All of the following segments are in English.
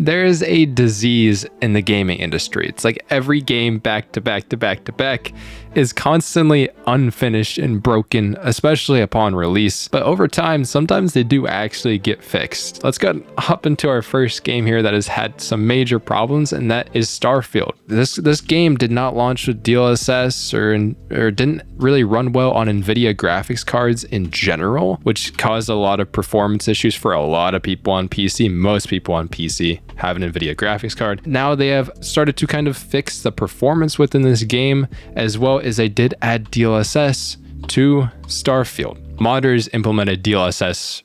There is a disease in the gaming industry. It's like every game back to back to back to back is constantly unfinished and broken, especially upon release. But over time, sometimes they do actually get fixed. Let's go hop into our first game here that has had some major problems, and that is Starfield. This game did not launch with DLSS or didn't really run well on NVIDIA graphics cards in general, which caused a lot of performance issues for a lot of people on PC. Most people on PC have an NVIDIA graphics card. Now they have started to kind of fix the performance within this game, as well as they did add DLSS to Starfield. Modders implemented DLSS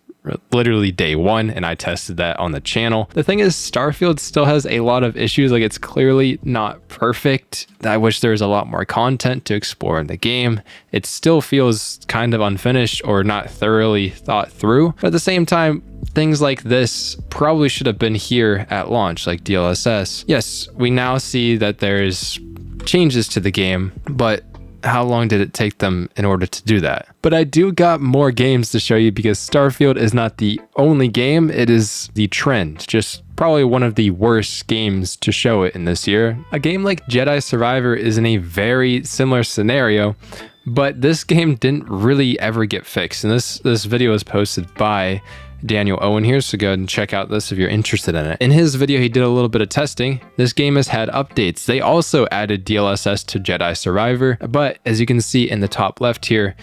literally day one, and I tested that on the channel. The thing is, Starfield still has a lot of issues. Like, it's clearly not perfect. I wish there was a lot more content to explore in the game. It still feels kind of unfinished or not thoroughly thought through. But at the same time, things like this probably should have been here at launch, like DLSS. Yes, we now see that there's changes to the game, but how long did it take them in order to do that? But I do got more games to show you, because Starfield is not the only game, it is the trend. Just probably one of the worst games to show it in this year. A game like Jedi-Survivor is in a very similar scenario, but this game didn't really ever get fixed. And this video was posted by Daniel Owen here, so go ahead and check out this if you're interested in it. In his video, he did a little bit of testing. This game has had updates. They also added DLSS to Jedi-Survivor, but as you can see in the top left here,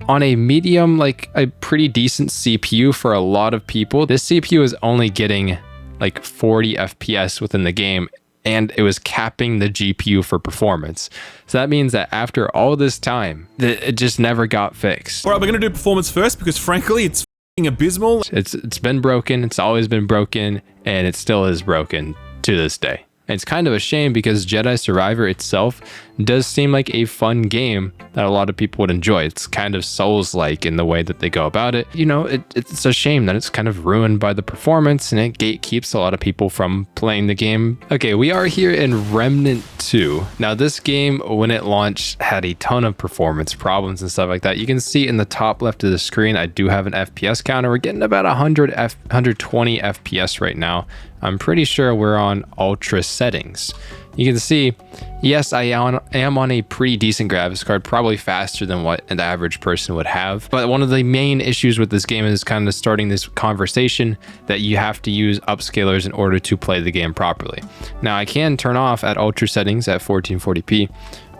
on a medium, like a pretty decent CPU for a lot of people, this CPU is only getting like 40 FPS within the game, and it was capping the GPU for performance. So that means that after all this time, it just never got fixed. All right, we're gonna do performance first, because frankly, it's abysmal. It's been broken. It's always been broken, and it still is broken to this day. And it's kind of a shame, because Jedi-Survivor itself does seem like a fun game that a lot of people would enjoy. It's kind of Souls-like in the way that they go about it. You know, it's a shame that it's kind of ruined by the performance, and it gatekeeps a lot of people from playing the game. Okay, we are here in Remnant II. Now, this game, when it launched, had a ton of performance problems and stuff like that. You can see in the top left of the screen, I do have an FPS counter. We're getting about 120 FPS right now. I'm pretty sure we're on ultra settings. You can see, yes, I am on a pretty decent graphics card, probably faster than what an average person would have. But one of the main issues with this game is kind of starting this conversation that you have to use upscalers in order to play the game properly. Now, I can turn off at ultra settings at 1440p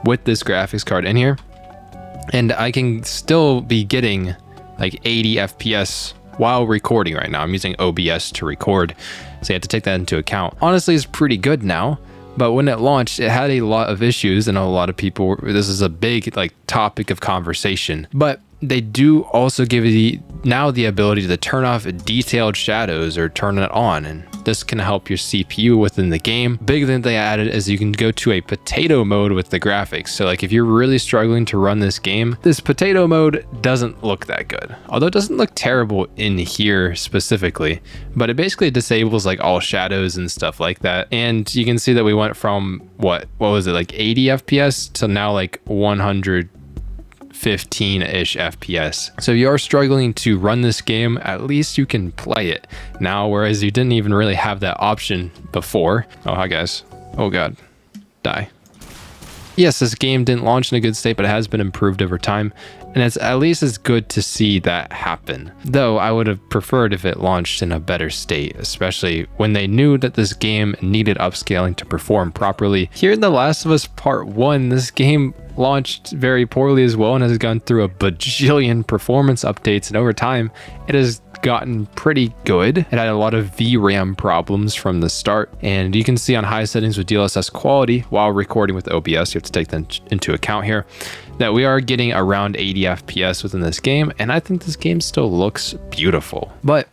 with this graphics card in here, and I can still be getting like 80 FPS while recording right now. I'm using OBS to record, so you have to take that into account. Honestly, it's pretty good now, but when it launched, it had a lot of issues, and a lot of people, this is a big like topic of conversation. But they do also give you now the ability to turn off detailed shadows or turn it on, and this can help your CPU within the game. Big thing they added is you can go to a potato mode with the graphics. So like if you're really struggling to run this game, this potato mode doesn't look that good. Although it doesn't look terrible in here specifically, but it basically disables like all shadows and stuff like that. And you can see that we went from what was it, like 80 FPS to now like 115-ish FPS. So if you are struggling to run this game, at least you can play it now, whereas you didn't even really have that option before. Oh, hi guys. Oh god. Die. Yes, this game didn't launch in a good state, but it has been improved over time, and it's at least as good to see that happen. Though I would have preferred if it launched in a better state, especially when they knew that this game needed upscaling to perform properly. Here in The Last of Us Part 1, this game launched very poorly as well, and has gone through a bajillion performance updates, and over time it has gotten pretty good. It had a lot of VRAM problems from the start, and you can see on high settings with DLSS quality while recording with OBS, you have to take that into account here, that we are getting around 80 FPS within this game, and I think this game still looks beautiful. But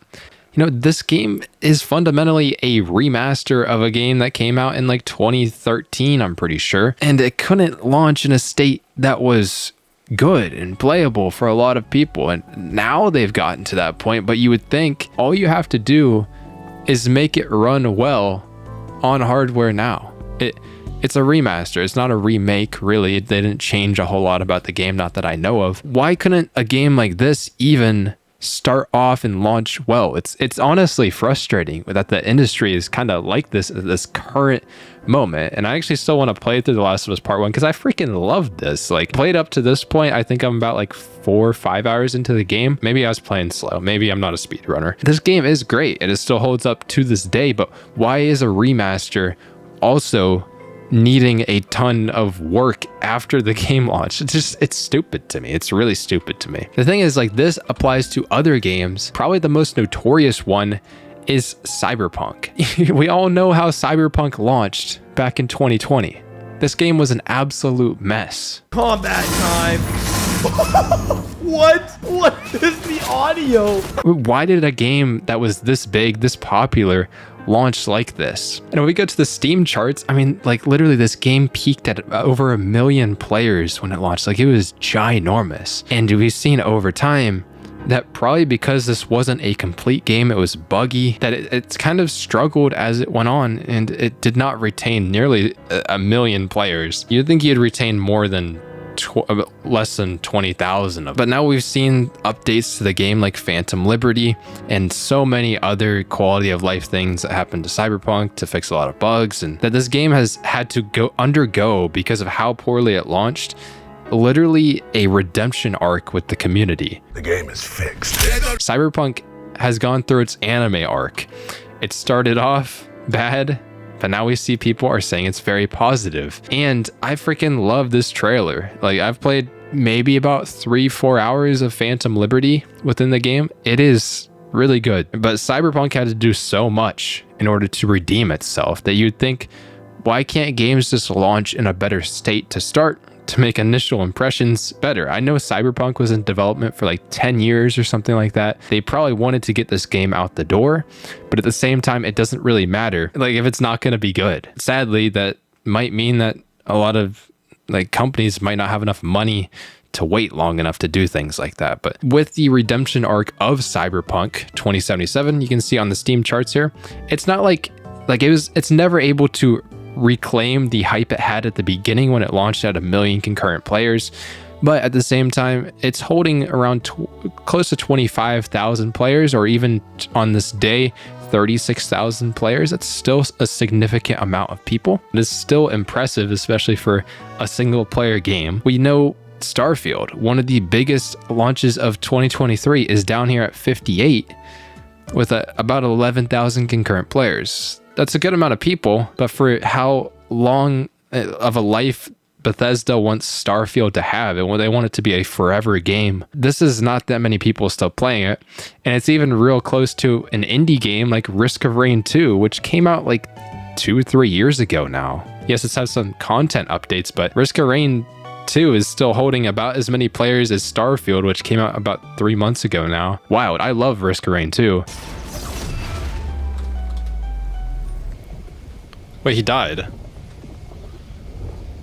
you know, this game is fundamentally a remaster of a game that came out in like 2013, I'm pretty sure, and it couldn't launch in a state that was good and playable for a lot of people, and now they've gotten to that point. But you would think all you have to do is make it run well on hardware now. It's a remaster, it's not a remake really. They didn't change a whole lot about the game, not that I know of. Why couldn't a game like this even start off and launch well. It's honestly frustrating that the industry is kind of like this at this current moment. And I actually still want to play through The Last of Us Part 1 because I freaking loved this. Like, played up to this point, I think I'm about like 4 or 5 hours into the game. Maybe I was playing slow. Maybe I'm not a speedrunner. This game is great and it still holds up to this day, but why is a remaster also needing a ton of work after the game launch? It's stupid to me. It's really stupid to me. The thing is, like, this applies to other games. Probably the most notorious one is Cyberpunk. We all know how Cyberpunk launched back in 2020. This game was an absolute mess. Combat time. What is the audio? Why did a game that was this big, this popular, launch like this? And when we go to the Steam charts, I mean, like, literally this game peaked at over 1 million players when it launched. Like, it was ginormous. And we've seen over time that probably because this wasn't a complete game, it was buggy, that it's kind of struggled as it went on, and it did not retain nearly 1 million players. You'd think you'd retain more than less than 20,000 of them. But now we've seen updates to the game like Phantom Liberty and so many other quality of life things that happened to Cyberpunk to fix a lot of bugs, and that this game has had to undergo because of how poorly it launched, literally a redemption arc with the community. The game is fixed. Cyberpunk has gone through its anime arc. It started off bad, but now we see people are saying it's very positive. And I freaking love this trailer. Like, I've played maybe about 3-4 hours of Phantom Liberty within the game. It is really good. But Cyberpunk had to do so much in order to redeem itself that you'd think, why can't games just launch in a better state to start, to make initial impressions better? I know Cyberpunk was in development for like 10 years or something like that. They probably wanted to get this game out the door, but at the same time, it doesn't really matter, like, if it's not going to be good. Sadly, that might mean that a lot of like companies might not have enough money to wait long enough to do things like that. But with the redemption arc of Cyberpunk 2077, you can see on the Steam charts here, it's not like it's never able to reclaim the hype it had at the beginning when it launched at 1 million concurrent players, but at the same time, it's holding around close to 25,000 players, or even on this day 36,000 players. That's still a significant amount of people. It is still impressive, especially for a single player game. We know Starfield, one of the biggest launches of 2023, is down here at 58 with about 11,000 concurrent players. That's a good amount of people, but for how long of a life Bethesda wants Starfield to have, and when they want it to be a forever game, this is not that many people still playing it. And it's even real close to an indie game like Risk of Rain 2, which came out like 2 or 3 years ago now. Yes, it's had some content updates, but Risk of Rain 2 is still holding about as many players as Starfield, which came out about 3 months ago now. Wow, I love Risk of Rain 2. Wait, he died?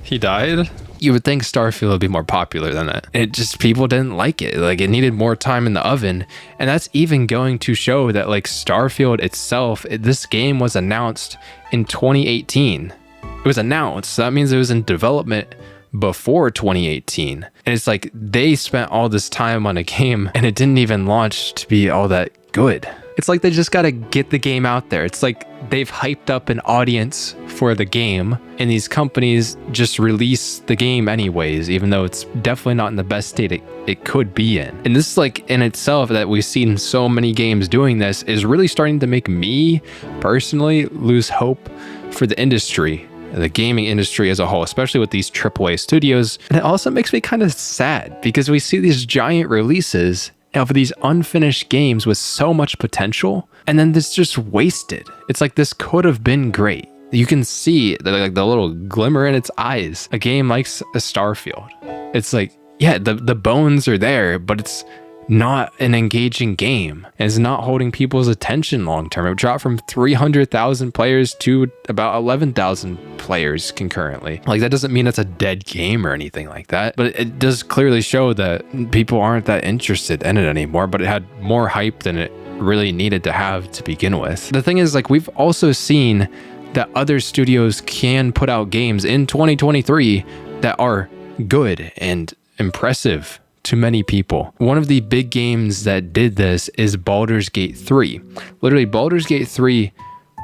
He died? You would think Starfield would be more popular than that. It just, people didn't like it. Like, it needed more time in the oven. And that's even going to show that, like, Starfield itself, this game was announced in 2018. It was announced, so that means it was in development before 2018. And it's like, they spent all this time on a game and it didn't even launch to be all that good. It's like they just got to get the game out there. It's like they've hyped up an audience for the game, and these companies just release the game anyways, even though it's definitely not in the best state it could be in. And this is, like, in itself, that we've seen so many games doing this, is really starting to make me personally lose hope for the industry, the gaming industry as a whole, especially with these AAA studios. And it also makes me kind of sad because we see these giant releases of these unfinished games with so much potential, and then this just wasted. It's like, this could have been great. You can see the little glimmer in its eyes. A game like a Starfield, it's like, yeah, the bones are there, but it's not an engaging game, and it's not holding people's attention long term. It dropped from 300,000 players to about 11,000 players concurrently. Like, that doesn't mean it's a dead game or anything like that, but it does clearly show that people aren't that interested in it anymore, but it had more hype than it really needed to have to begin with. The thing is, like, we've also seen that other studios can put out games in 2023 that are good and impressive to many people. One of the big games that did this is Baldur's Gate 3. Literally, Baldur's Gate 3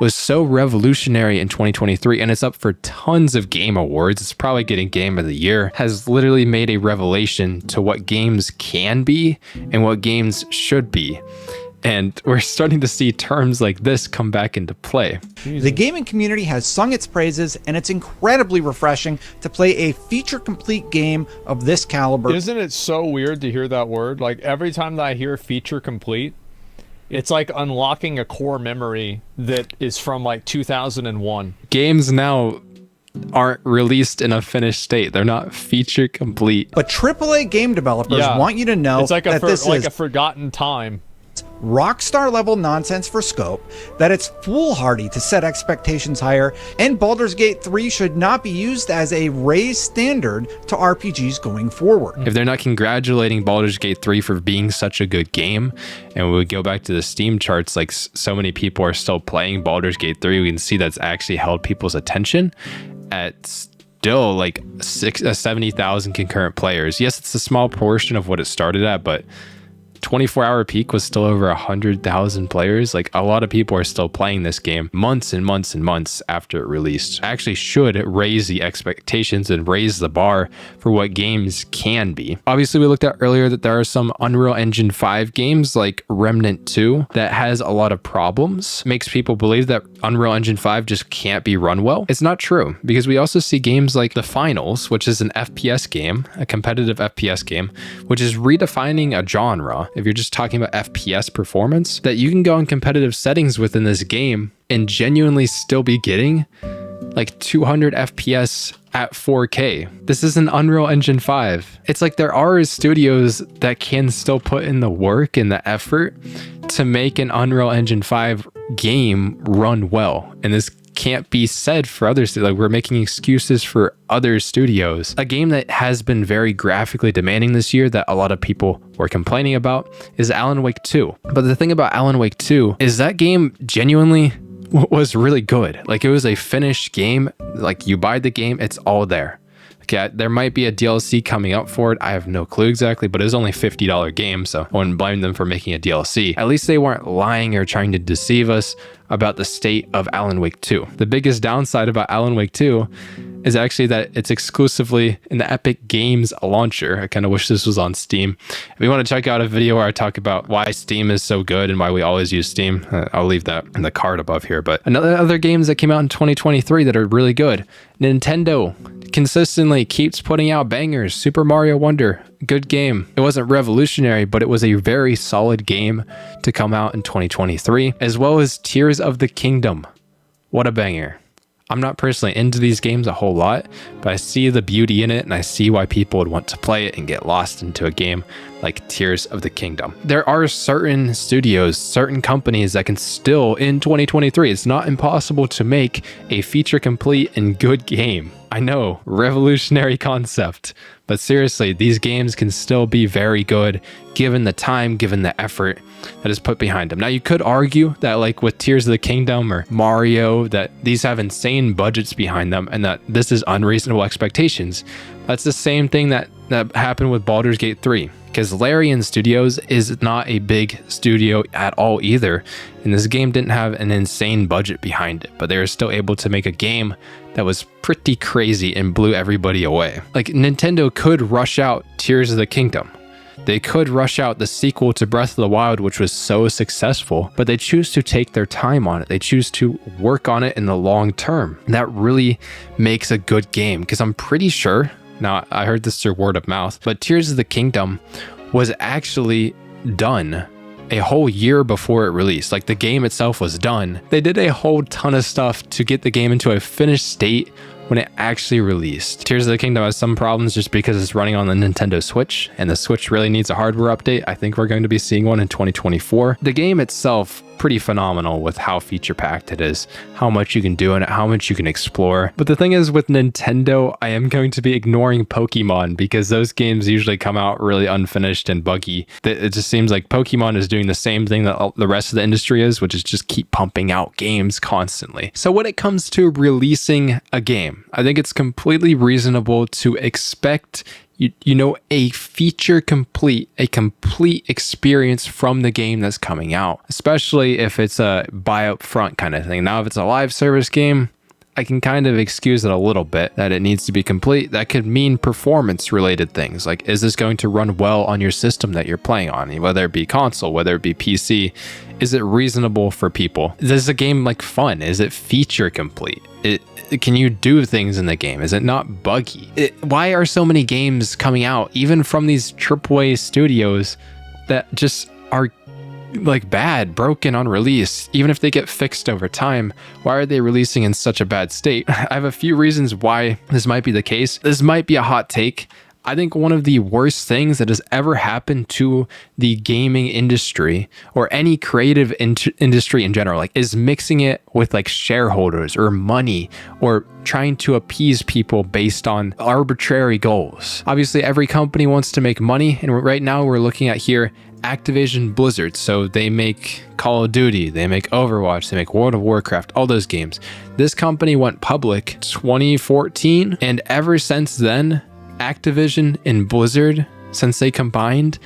was so revolutionary in 2023, and it's up for tons of game awards. It's probably getting Game of the Year. Has literally made a revelation to what games can be and what games should be. And we're starting to see terms like this come back into play. The gaming community has sung its praises, and it's incredibly refreshing to play a feature-complete game of this caliber. Isn't it so weird to hear that word? Like, every time that I hear feature complete, it's like unlocking a core memory that is from like 2001. Games now aren't released in a finished state. They're not feature complete. But AAA game developers want you to know it's like that this is a forgotten time. rockstar level nonsense for scope, that it's foolhardy to set expectations higher, and Baldur's Gate 3 should not be used as a raised standard to RPGs going forward. If they're not congratulating Baldur's Gate 3 for being such a good game, and we go back to the Steam charts, like so many people are still playing Baldur's Gate 3, we can see that's actually held people's attention at still like 70,000 concurrent players. Yes, it's a small portion of what it started at, but 24-hour peak was still over 100,000 players. Like, a lot of people are still playing this game months and months and months after it released. Actually should raise the expectations and raise the bar for what games can be. Obviously, we looked at earlier that there are some Unreal Engine 5 games like Remnant 2 that has a lot of problems. Makes people believe that Unreal Engine 5 just can't be run well. It's not true, because we also see games like The Finals, which is an FPS game, a competitive FPS game, which is redefining a genre. If you're just talking about FPS performance, that you can go in competitive settings within this game and genuinely still be getting like 200 FPS at 4K. This is an Unreal Engine 5. It's like there are studios that can still put in the work and the effort to make an Unreal Engine 5 game run well. And this can't be said for others. Like, we're making excuses for other studios. A game that has been very graphically demanding this year that a lot of people were complaining about is Alan Wake 2. But the thing about Alan Wake 2 is that game genuinely was really good. Like, it was a finished game. Like, you buy the game, it's all there. Okay, there might be a DLC coming up for it. I have no clue exactly, but it was only a $50 game, so I wouldn't blame them for making a DLC. At least they weren't lying or trying to deceive us about the state of Alan Wake 2. The biggest downside about Alan Wake 2 is actually that it's exclusively in the Epic Games launcher. I kind of wish this was on Steam. If you want to check out a video where I talk about why Steam is so good and why we always use Steam, I'll leave that in the card above here. But other games that came out in 2023 that are really good. Nintendo consistently keeps putting out bangers. Super Mario Wonder, good game. It wasn't revolutionary, but it was a very solid game to come out in 2023, as well as Tears of the Kingdom. What a banger. I'm not personally into these games a whole lot, but I see the beauty in it and I see why people would want to play it and get lost into a game like Tears of the Kingdom. There are certain studios, certain companies that can still, in 2023, it's not impossible to make a feature complete and good game. I know, revolutionary concept, but seriously, these games can still be very good given the time, given the effort that is put behind them. Now, you could argue that, like with Tears of the Kingdom or Mario, that these have insane budgets behind them and that this is unreasonable expectations. That's the same thing that happened with Baldur's Gate 3. Because Larian Studios is not a big studio at all either, and this game didn't have an insane budget behind it, but they were still able to make a game that was pretty crazy and blew everybody away. Like, Nintendo could rush out Tears of the Kingdom. They could rush out the sequel to Breath of the Wild, which was so successful, but they choose to take their time on it. They choose to work on it in the long term. That really makes a good game, because I'm pretty sure, now I heard this through word of mouth, but Tears of the Kingdom was actually done a whole year before it released. Like, the game itself was done. They did a whole ton of stuff to get the game into a finished state when it actually released. Tears of the Kingdom has some problems just because it's running on the Nintendo Switch, and the Switch really needs a hardware update. I think we're going to be seeing one in 2024. The game itself, pretty phenomenal with how feature-packed it is, how much you can do in it, how much you can explore. But the thing is, with Nintendo, I am going to be ignoring Pokemon because those games usually come out really unfinished and buggy. It just seems like Pokemon is doing the same thing that the rest of the industry is, which is just keep pumping out games constantly. So when it comes to releasing a game, I think it's completely reasonable to expect You know, a complete experience from the game that's coming out, especially if it's a buy up front kind of thing. Now, if it's a live service game, I can kind of excuse it a little bit that it needs to be complete. That could mean performance related things. Like, is this going to run well on your system that you're playing on, whether it be console, whether it be PC? Is it reasonable for people? Is the game like fun? Is it feature complete? Can you do things in the game? Is it not buggy? Why are so many games coming out, even from these AAA studios, that just are like bad, broken on release? Even if they get fixed over time, why are they releasing in such a bad state? I have a few reasons why this might be the case. This might be a hot take. I think one of the worst things that has ever happened to the gaming industry or any creative industry in general, like, is mixing it with like shareholders or money or trying to appease people based on arbitrary goals. Obviously, every company wants to make money, and right now we're looking at here Activision Blizzard. So they make Call of Duty, they make Overwatch, they make World of Warcraft, all those games. This company went public 2014, and ever since then, Activision and Blizzard, since they combined,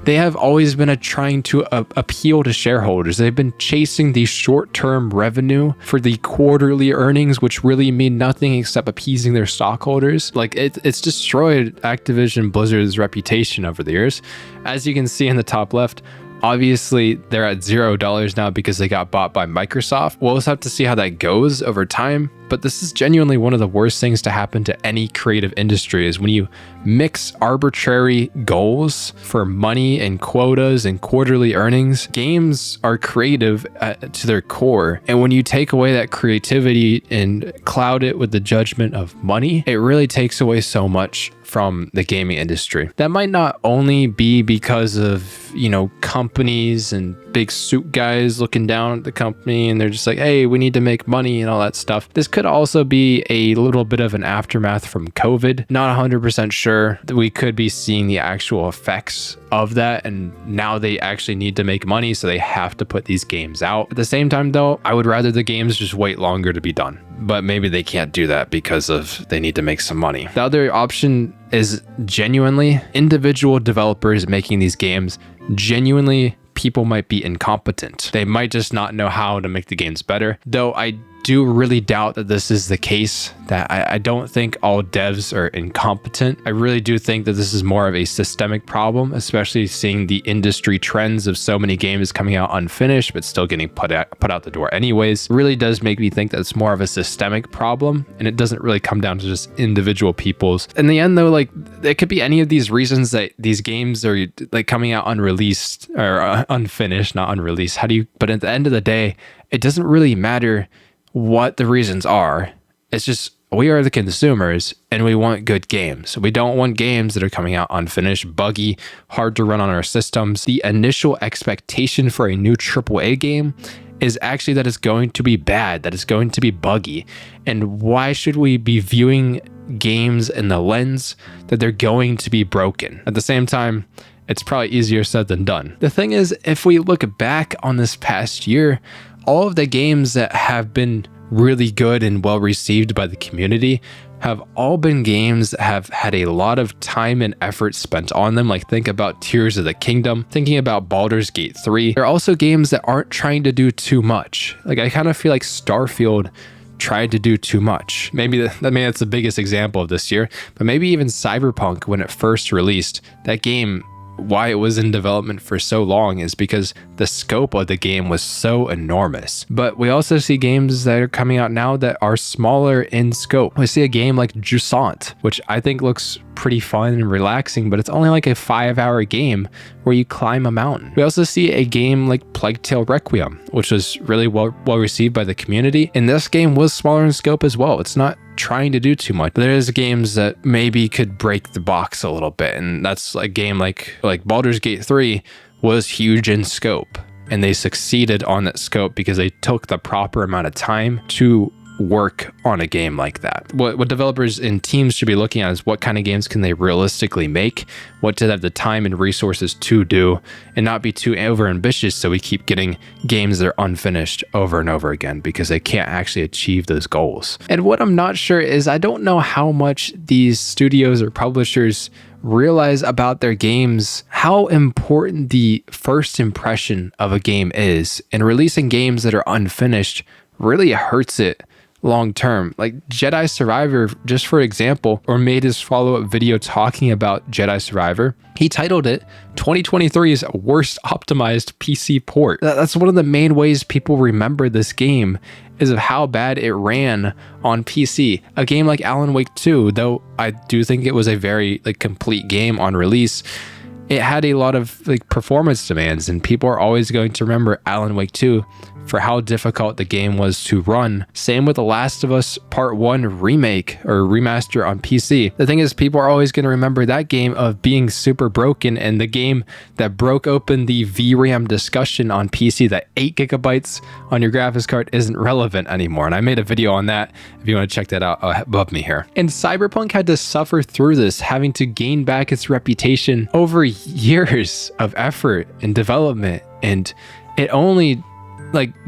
they have always been trying to appeal to shareholders. They've been chasing the short-term revenue for the quarterly earnings, which really mean nothing except appeasing their stockholders. Like, it's destroyed Activision Blizzard's reputation over the years. As you can see in the top left, obviously they're at $0 now because they got bought by Microsoft. We'll just have to see how that goes over time. But this is genuinely one of the worst things to happen to any creative industry, is when you mix arbitrary goals for money and quotas and quarterly earnings. Games are creative to their core. And when you take away that creativity and cloud it with the judgment of money, it really takes away so much from the gaming industry. That might not only be because of, you know, companies and big suit guys looking down at the company and they're just like, hey, we need to make money and all that stuff. This could also be a little bit of an aftermath from COVID. Not 100% sure that we could be seeing the actual effects of that, and now they actually need to make money, so they have to put these games out. At the same time though, I would rather the games just wait longer to be done, but maybe they can't do that because of they need to make some money. The other option is genuinely individual developers making these games. Genuinely, people might be incompetent. They might just not know how to make the games better, though I do really doubt that this is the case, that I don't think all devs are incompetent. I really do think that this is more of a systemic problem, especially seeing the industry trends of so many games coming out unfinished but still getting put out the door anyways. It really does make me think that it's more of a systemic problem, and it doesn't really come down to just individual people's. In the end though, like, it could be any of these reasons that these games are like coming out unreleased or unfinished, not unreleased. But at the end of the day, it doesn't really matter what the reasons are. It's just, we are the consumers and we want good games. We don't want games that are coming out unfinished, buggy, hard to run on our systems. The initial expectation for a new AAA game is actually that it's going to be bad, that it's going to be buggy. And why should we be viewing games in the lens that they're going to be broken? At the same time, it's probably easier said than done. The thing is, if we look back on this past year, all of the games that have been really good and well received by the community have all been games that have had a lot of time and effort spent on them. Like, think about Tears of the Kingdom, thinking about Baldur's Gate 3. They're also games that aren't trying to do too much. Like, I kind of feel like Starfield tried to do too much. Maybe that's the biggest example of this year, but maybe even Cyberpunk, when it first released, that game, why it was in development for so long is because the scope of the game was so enormous. But we also see games that are coming out now that are smaller in scope. We see a game like Jusant, which I think looks pretty fun and relaxing, but it's only like a 5-hour game where you climb a mountain. We also see a game like Plague Tale Requiem, which was really well received by the community. And this game was smaller in scope as well. It's not trying to do too much. There's games that maybe could break the box a little bit, and that's a game like Baldur's Gate 3 was huge in scope, and they succeeded on that scope because they took the proper amount of time to work on a game like that. What developers and teams should be looking at is what kind of games can they realistically make, what do they have the time and resources to do, and not be too over ambitious so we keep getting games that are unfinished over and over again because they can't actually achieve those goals. And what I'm not sure is, I don't know how much these studios or publishers realize about their games how important the first impression of a game is, and releasing games that are unfinished really hurts it long term. Like Jedi-Survivor, just for example, or made his follow-up video talking about Jedi-Survivor. He titled it 2023's worst optimized PC port. That's one of the main ways people remember this game, is of how bad it ran on PC. A game like Alan Wake 2, though I do think it was a very complete game on release, it had a lot of performance demands, and people are always going to remember Alan Wake 2 for how difficult the game was to run. Same with The Last of Us Part 1 remake or remaster on PC. The thing is, people are always going to remember that game of being super broken, and the game that broke open the VRAM discussion on PC, that 8 gigabytes on your graphics card isn't relevant anymore. And I made a video on that if you want to check that out above me here. And Cyberpunk had to suffer through this, having to gain back its reputation over years of effort and development, and it only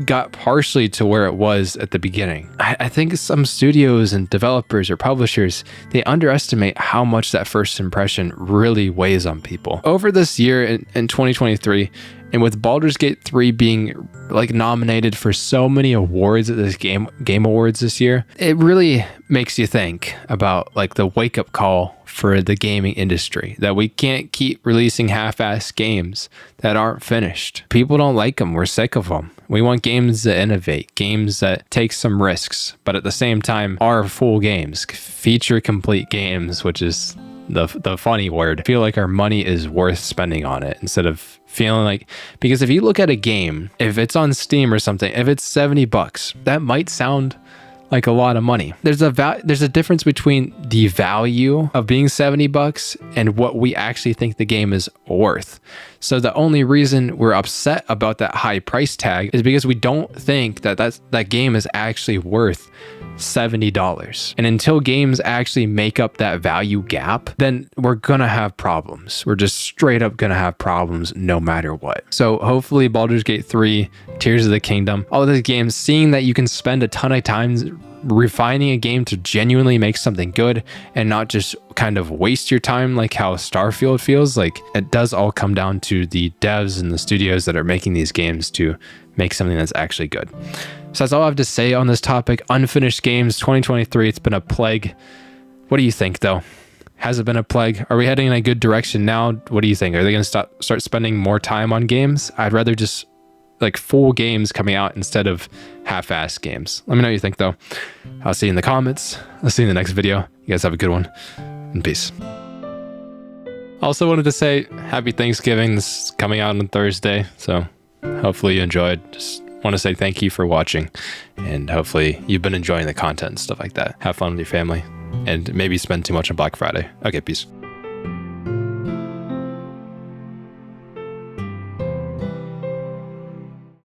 got partially to where it was at the beginning. I think some studios and developers or publishers, they underestimate how much that first impression really weighs on people. Over this year in 2023, and with Baldur's Gate 3 being nominated for so many awards at this game awards this year, it really makes you think about the wake-up call for the gaming industry, that we can't keep releasing half-assed games that aren't finished. People don't like them. We're sick of them. We want games that innovate, games that take some risks, but at the same time are full games, feature complete games, which is the funny word. I feel like our money is worth spending on it, instead of feeling because if you look at a game, if it's on Steam or something, if it's $70, that might sound like a lot of money. There's a difference between the value of being $70 and what we actually think the game is worth. So the only reason we're upset about that high price tag is because we don't think that game is actually worth $70. And until games actually make up that value gap, then we're gonna have problems. We're just straight up gonna have problems no matter what. So hopefully Baldur's Gate 3, Tears of the Kingdom, all of these games, seeing that you can spend a ton of time refining a game to genuinely make something good and not just kind of waste your time like how Starfield feels, it does all come down to the devs and the studios that are making these games to make something that's actually good. So that's all I have to say on this topic. Unfinished games 2023, it's been a plague. What do you think though? Has it been a plague? Are we heading in a good direction now? What do you think? Are they going to start spending more time on games? I'd rather just full games coming out instead of half-assed games. Let me know what you think though. I'll see you in the comments. I'll see you in the next video. You guys have a good one, and peace. Also wanted to say happy Thanksgiving. This is coming out on Thursday, so hopefully you enjoyed. Just want to say thank you for watching, and hopefully you've been enjoying the content and stuff like that. Have fun with your family, and maybe spend too much on Black Friday. Okay, peace.